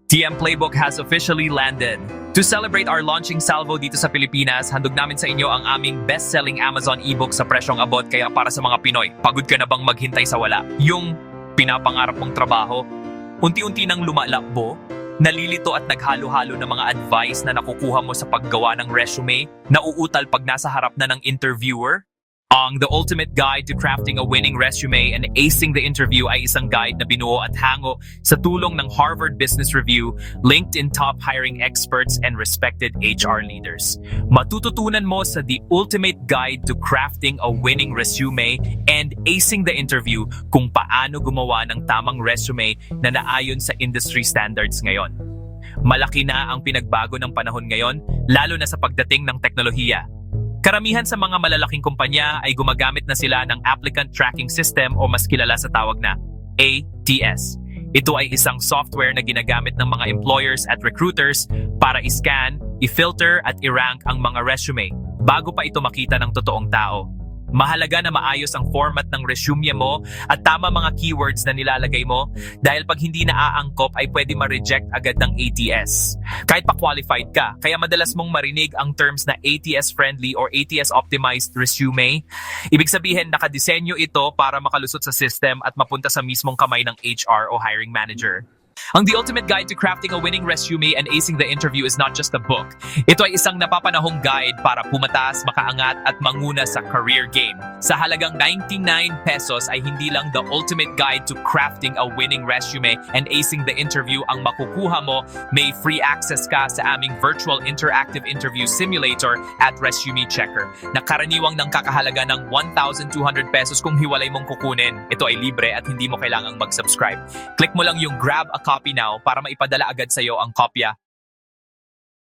TM Playbook has officially landed. To celebrate our launching salvo dito sa Pilipinas, handog namin sa inyo ang aming best-selling Amazon ebook sa presyong abot. Kaya para sa mga Pinoy, pagod ka na bang maghintay sa wala? Yung pinapangarap mong trabaho, unti-unti nang lumalakbo, nalilito at naghalo-halo ng mga advice na nakukuha mo sa paggawa ng resume, nauutal pag nasa harap na ng interviewer. Ang The Ultimate Guide to Crafting a Winning Resume and Acing the Interview ay isang guide na binuo at hango sa tulong ng Harvard Business Review, LinkedIn top hiring experts, and respected HR leaders. Matututunan mo sa The Ultimate Guide to Crafting a Winning Resume and Acing the Interview kung paano gumawa ng tamang resume na naayon sa industry standards ngayon. Malaki na ang pinagbago ng panahon ngayon, lalo na sa pagdating ng teknolohiya. Karamihan sa mga malalaking kumpanya ay gumagamit na sila ng Applicant Tracking System o mas kilala sa tawag na ATS. Ito ay isang software na ginagamit ng mga employers at recruiters para i-scan, i-filter at i-rank ang mga resume bago pa ito makita ng totoong tao. Mahalaga na maayos ang format ng resume mo at tama mga keywords na nilalagay mo dahil pag hindi naaangkop ay pwede ma-reject agad ng ATS. Kahit pa qualified ka, kaya madalas mong marinig ang terms na ATS-friendly or ATS-optimized resume. Ibig sabihin, nakadisenyo ito para makalusot sa system at mapunta sa mismong kamay ng HR o hiring manager. Ang The Ultimate Guide to Crafting a Winning Resume and Acing the Interview is not just a book. Ito ay isang napapanahong guide para pumatas, makaangat at manguna sa career game. Sa halagang 99 pesos ay hindi lang The Ultimate Guide to Crafting a Winning Resume and Acing the Interview ang makukuha mo, may free access ka sa aming virtual interactive interview simulator at Resume Checker na karaniwang nang kakahalaga ng 1,200 pesos kung hiwalay mong kukunin. Ito ay libre at hindi mo kailangang mag-subscribe. Click mo lang yung grab a copy now para maipadala agad sa iyo ang kopya